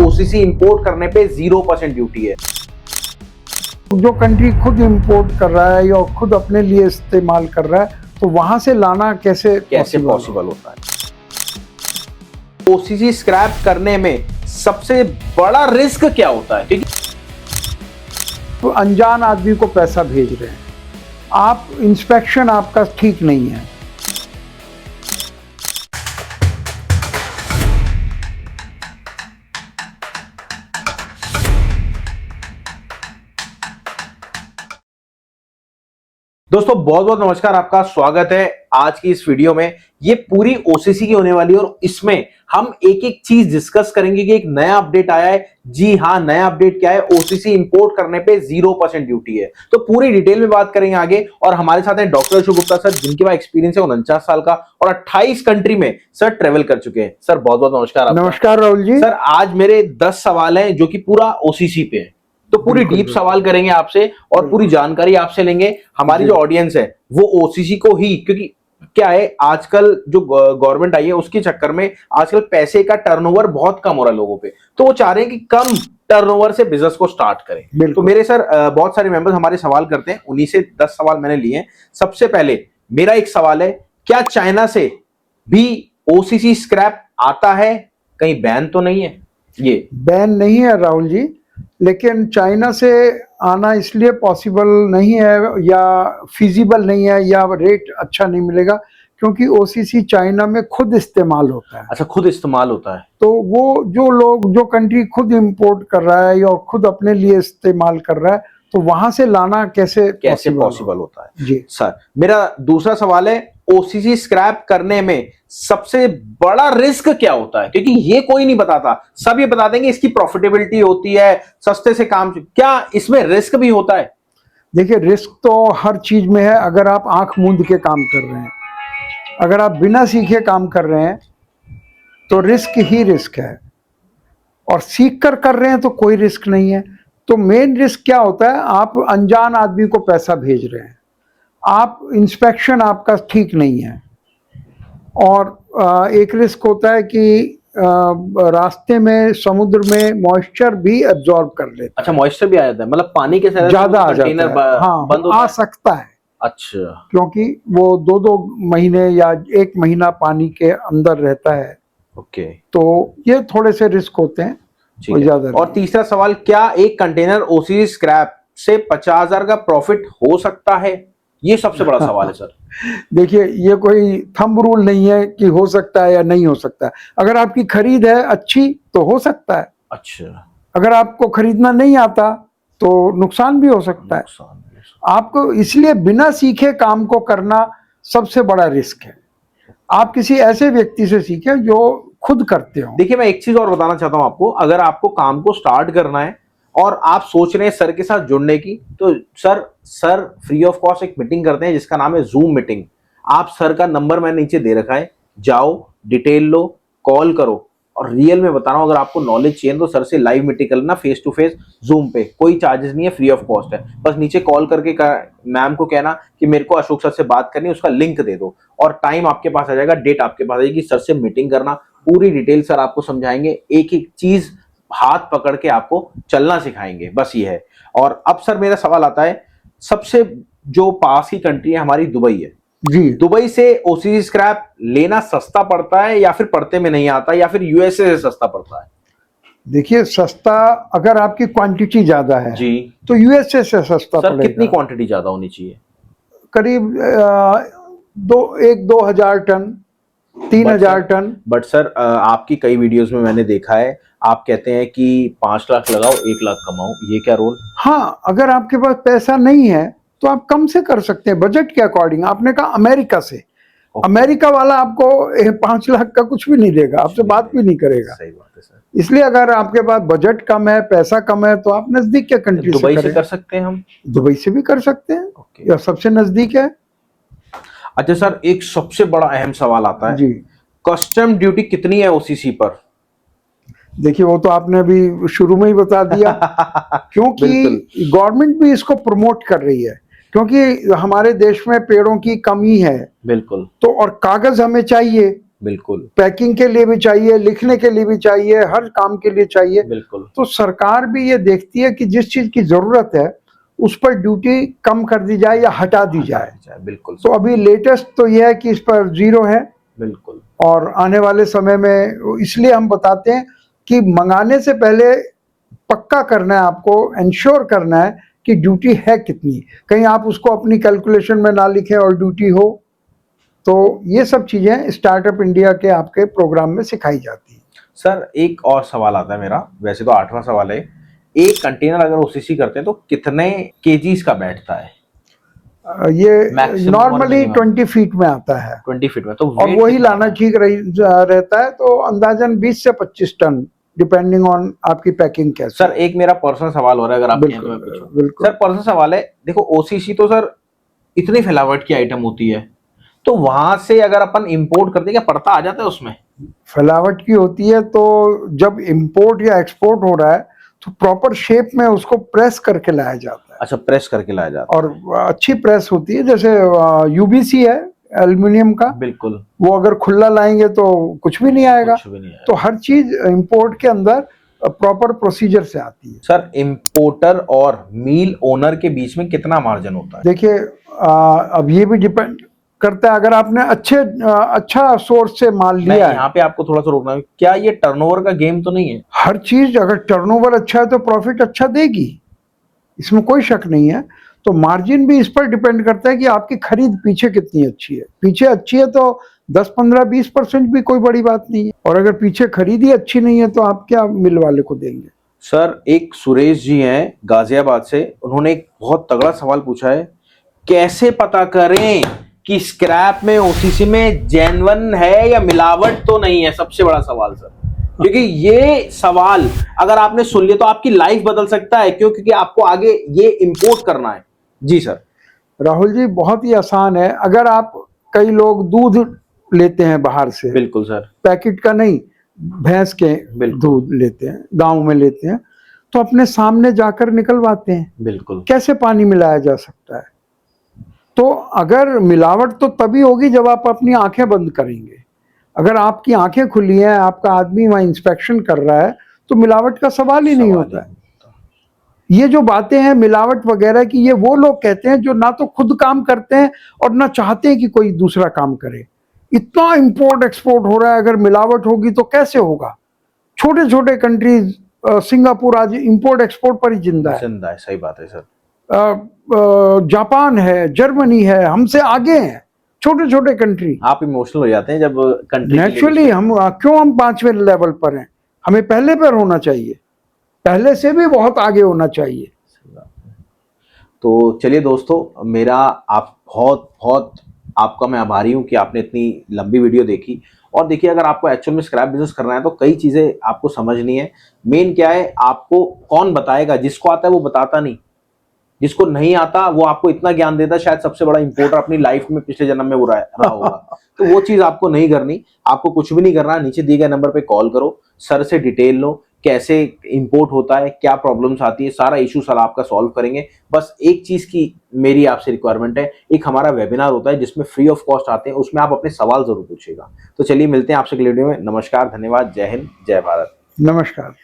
OCC import करने पे 0% duty है। जो कंट्री खुद इंपोर्ट कर रहा है या खुद अपने लिए इस्तेमाल कर रहा है, तो वहां से लाना कैसे पॉसिबल होता है? ओसीसी स्क्रैप करने में सबसे बड़ा रिस्क क्या होता है? क्योंकि तो अनजान आदमी को पैसा भेज रहे हैं, आप इंस्पेक्शन आपका ठीक नहीं है। दोस्तों बहुत बहुत नमस्कार, आपका स्वागत है आज की इस वीडियो में। ये पूरी ओसीसी की होने वाली है और इसमें हम एक एक चीज डिस्कस करेंगे कि एक नया अपडेट आया है। जी हाँ, नया अपडेट क्या है? ओसीसी इंपोर्ट करने पे 0% ड्यूटी है। तो पूरी डिटेल में बात करेंगे आगे। और हमारे साथ हैं डॉक्टर अशोक गुप्ता सर, जिनके पास एक्सपीरियंस है 49 साल का और 28 कंट्री में सर ट्रेवल कर चुके हैं। सर बहुत बहुत नमस्कार आपका। नमस्कार राहुल जी। सर आज मेरे 10 सवाल हैं जो कि पूरा ओसीसी पे है, तो पूरी डीप सवाल करेंगे आपसे और पूरी जानकारी आपसे लेंगे। हमारी जो ऑडियंस है वो ओसीसी को ही, क्योंकि क्या है आजकल जो गवर्नमेंट आई है उसके चक्कर में आजकल पैसे का टर्नओवर बहुत कम हो रहा है लोगों पे, तो वो चाह रहे हैं कि कम टर्नओवर से बिजनेस को स्टार्ट करें। तो मेरे सर बहुत सारे मेंबर्स हमारे सवाल करते हैं, उन्हीं से 10 सवाल मैंने लिए हैं। सबसे पहले मेरा एक सवाल है, क्या चाइना से भी ओसीसी स्क्रैप आता है? कहीं बैन तो नहीं है? ये बैन नहीं है राहुल जी, लेकिन चाइना से आना इसलिए पॉसिबल नहीं है या फिजिबल नहीं है या रेट अच्छा नहीं मिलेगा क्योंकि ओसीसी चाइना में खुद इस्तेमाल होता है। अच्छा, खुद इस्तेमाल होता है। तो वो जो कंट्री खुद इंपोर्ट कर रहा है या खुद अपने लिए इस्तेमाल कर रहा है, तो वहां से लाना कैसे पॉसिबल होता है? जी सर मेरा दूसरा सवाल है, ओसीसी स्क्रैप करने में सबसे बड़ा रिस्क क्या होता है? क्योंकि ये कोई नहीं बताता, सब ये बता देंगे इसकी प्रॉफिटेबिलिटी होती है, सस्ते से काम। क्या इसमें रिस्क भी होता है? देखिए, रिस्क तो हर चीज में है। अगर आप आंख मूंद के काम कर रहे हैं, अगर आप बिना सीखे काम कर रहे हैं, तो रिस्क ही रिस्क है। और सीख कर रहे हैं तो कोई रिस्क नहीं है। तो मेन रिस्क क्या होता है? आप अनजान आदमी को पैसा भेज रहे हैं, आप इंस्पेक्शन आपका ठीक नहीं है। और एक रिस्क होता है कि रास्ते में समुद्र में मॉइस्चर भी एब्जॉर्ब कर लेता है। अच्छा, मॉइस्चर भी आ जाता है, मतलब पानी के साथ ज्यादा आ जाता है। हाँ, बंद आ सकता है। अच्छा, क्योंकि वो 2-2 महीने या 1 महीना पानी के अंदर रहता है। ओके, तो ये थोड़े से रिस्क होते हैं, ठीक है। ज्यादा। और तीसरा सवाल, क्या एक कंटेनर ओसीसी स्क्रैप से 50,000 का प्रॉफिट हो सकता है? ये सबसे बड़ा सवाल है सर। देखिए, ये कोई थंब रूल नहीं है कि हो सकता है या नहीं हो सकता है। अगर आपकी खरीद है अच्छी तो हो सकता है। अच्छा, अगर आपको खरीदना नहीं आता तो नुकसान भी हो सकता है। आपको इसलिए बिना सीखे काम को करना सबसे बड़ा रिस्क है। आप किसी ऐसे व्यक्ति से सीखें जो खुद करते हो। देखिए, मैं एक चीज और बताना चाहता हूं आपको, अगर आपको काम को स्टार्ट करना है और आप सोच रहे हैं सर के साथ जुड़ने की, तो सर फ्री ऑफ कॉस्ट एक मीटिंग करते हैं जिसका नाम है जूम मीटिंग। आप सर का नंबर मैंने नीचे दे रखा है, जाओ डिटेल लो, कॉल करो। और रियल में बता रहा हूं, अगर आपको नॉलेज चाहिए तो सर से लाइव मीटिंग करना, फेस टू फेस जूम पे। कोई चार्जेस नहीं है, फ्री ऑफ कॉस्ट है। बस नीचे कॉल करके मैम को कहना कि मेरे को अशोक सर से बात करनी है, उसका लिंक दे दो और टाइम आपके पास आ जाएगा, डेट आपके पास आ जाएगी। सर से मीटिंग करना, पूरी डिटेल सर आपको समझाएंगे, एक एक चीज हाथ पकड़ के आपको चलना सिखाएंगे। बस ये है। और अब सर मेरा सवाल आता है, सबसे जो पास की कंट्री है हमारी दुबई है जी। दुबई से ओसीसी स्क्रैप लेना सस्ता पड़ता है या फिर पड़ते में नहीं आता, या फिर यूएसए से सस्ता पड़ता है? देखिए, सस्ता अगर आपकी क्वांटिटी ज्यादा है जी, तो यूएसए से सस्ता सर पड़ेगा। कितनी क्वांटिटी ज्यादा होनी चाहिए? करीब 2 हजार टन, 3,000 टन। बट सर आपकी कई वीडियोस में मैंने देखा है, आप कहते हैं कि 5 लाख लगाओ 1 लाख कमाओ, ये क्या रोल? हाँ, अगर आपके पास पैसा नहीं है तो आप कम से कर सकते हैं, बजट के अकॉर्डिंग। आपने कहा अमेरिका से, अमेरिका वाला आपको 5 लाख का कुछ भी नहीं देगा, आपसे बात भी नहीं करेगा। सही बात है सर। इसलिए अगर आपके पास बजट कम है, पैसा कम है, तो आप नजदीक के कंट्री से दुबई से करें। कर सकते हैं हम? दुबई से भी कर सकते हैं, या सबसे नजदीक है। अच्छा सर, एक सबसे बड़ा अहम सवाल आता है जी, कस्टम ड्यूटी कितनी है ओसीसी पर? देखिए, वो तो आपने अभी शुरू में ही बता दिया। क्योंकि गवर्नमेंट भी इसको प्रमोट कर रही है, क्योंकि हमारे देश में पेड़ों की कमी है। बिल्कुल। तो और कागज हमें चाहिए, बिल्कुल पैकिंग के लिए भी चाहिए, लिखने के लिए भी चाहिए, हर काम के लिए चाहिए। बिल्कुल तो सरकार भी ये देखती है कि जिस चीज की जरूरत है उस पर ड्यूटी कम कर दी जाए या हटा दी जाए। बिल्कुल तो अभी लेटेस्ट तो यह है कि इस पर 0 है, बिल्कुल और आने वाले समय में इसलिए हम बताते हैं कि मंगाने से पहले पक्का करना है, आपको इंश्योर करना है कि ड्यूटी है कितनी, कहीं आप उसको अपनी कैलकुलेशन में ना लिखें और ड्यूटी हो। तो ये सब चीजें स्टार्टअप इंडिया के आपके प्रोग्राम में सिखाई जाती है। सर एक और सवाल आता है मेरा, वैसे तो 8वां सवाल है, एक कंटेनर अगर ओसीसी करते हैं तो कितने केजीज का बैठता है? ये Maximum और नॉर्मली minimum? 20 फीट में आता है 20 फीट में, तो और weight वही कितना लाना आता है? ठीक रहता है। तो अंदाजन 20 से 25 टन, डिपेंडिंग ऑन आपकी पैकिंग कैसी सर एक मेरा पर्सनल सवाल हो रहा है, अगर आप कहें तो मैं बिल्कुल पूछूं। बिल्कुल। सर पर्सनल सवाल है, देखो ओसीसी तो सर इतनी फैलावट की आइटम होती है, तो वहां से अगर अपन इंपोर्ट करते हैं क्या पर्दा आ जाता है उसमें? फैलावट की होती है, तो जब इंपोर्ट या एक्सपोर्ट हो रहा है तो प्रॉपर शेप में उसको प्रेस करके लाया जाता है। अच्छा, प्रेस करके लाया जाता और अच्छी प्रेस होती है, जैसे यूबीसी है एल्युमिनियम का, है। बिल्कुल, वो अगर खुला लाएंगे तो कुछ भी नहीं आएगा। कुछ भी नहीं है। तो हर चीज इंपोर्ट के अंदर प्रॉपर प्रोसीजर से आती है। सर इंपोर्टर और मील ओनर के बीच में कितना मार्जिन होता है? देखिए अब ये भी डिपेंड करता है, अगर आपने अच्छा सोर्स से माल मैं लिया है। यहाँ पे आपको थोड़ा सा रोकना है, क्या ये टर्नओवर का गेम तो नहीं है? हर चीज अगर टर्नओवर अच्छा है तो प्रॉफिट अच्छा देगी, इसमें कोई शक नहीं है। तो मार्जिन भी इस पर डिपेंड करता है कि आपकी खरीद पीछे कितनी अच्छी है। पीछे अच्छी है तो 10-15-20% भी कोई बड़ी बात नहीं है, और अगर पीछे खरीद ही अच्छी नहीं है तो आप क्या मिल वाले को देंगे। सर एक सुरेश जी हैं गाजियाबाद से, उन्होंने एक बहुत तगड़ा सवाल पूछा है, कैसे पता करें कि स्क्रैप में ओसीसी में जेन्युइन है या मिलावट तो नहीं है? सबसे बड़ा सवाल सर, क्योंकि ये सवाल अगर आपने सुन लिया तो आपकी लाइफ बदल सकता है। क्यों? क्योंकि आपको आगे ये इंपोर्ट करना है। जी सर। राहुल जी बहुत ही आसान है। अगर आप, कई लोग दूध लेते हैं बाहर से, बिल्कुल सर, पैकेट का नहीं, भैंस के बिल्कुल दूध लेते हैं, गांव में लेते हैं, तो अपने सामने जाकर निकलवाते हैं। बिल्कुल कैसे पानी मिलाया जा सकता है? तो अगर मिलावट तो तभी होगी जब आप अपनी आंखें बंद करेंगे। अगर आपकी आंखें खुली हैं, आपका आदमी वहां इंस्पेक्शन कर रहा है, तो मिलावट का सवाल ही नहीं होता है। ये जो बातें हैं मिलावट वगैरह की, ये वो लोग कहते हैं जो ना तो खुद काम करते हैं और ना चाहते हैं कि कोई दूसरा काम करे। इतना इंपोर्ट एक्सपोर्ट हो रहा है, अगर मिलावट होगी तो कैसे होगा? छोटे छोटे कंट्रीज, सिंगापुर आज इंपोर्ट एक्सपोर्ट पर ही जिंदा है। जिंदा है, सही बात है सर। जापान है, जर्मनी है, हमसे आगे हैं छोटे छोटे कंट्री। आप इमोशनल हो जाते हैं जब कंट्री नेचुरली हम क्यों, हम 5वें लेवल पर हैं? हमें पहले पर होना चाहिए, पहले से भी बहुत आगे होना चाहिए। तो चलिए दोस्तों, मेरा आप बहुत बहुत आपका मैं आभारी हूं कि आपने इतनी लंबी वीडियो देखी। और देखिए, अगर आपको एक्चुअल में स्क्रैप बिजनेस करना है तो कई चीजें आपको समझनी है। मेन क्या है, आपको कौन बताएगा? जिसको आता है वो बताता नहीं, जिसको नहीं आता वो आपको इतना ज्ञान देता, शायद सबसे बड़ा इंपोर्टर अपनी लाइफ में पिछले जन्म में वो रहा होगा। तो वो चीज आपको नहीं करनी, आपको कुछ भी नहीं करना। नीचे दिए गए नंबर पे कॉल करो, सर से डिटेल लो, कैसे इंपोर्ट होता है, क्या प्रॉब्लम्स आती है, सारा इशू सर आपका सॉल्व करेंगे। बस एक चीज की मेरी आपसे रिक्वायरमेंट है, एक हमारा वेबिनार होता है जिसमें फ्री ऑफ कॉस्ट आते हैं, उसमें आप अपने सवाल जरूर पूछिएगा। तो चलिए मिलते हैं आपसे अगले वीडियो में। नमस्कार, धन्यवाद, जय हिंद, जय भारत। नमस्कार।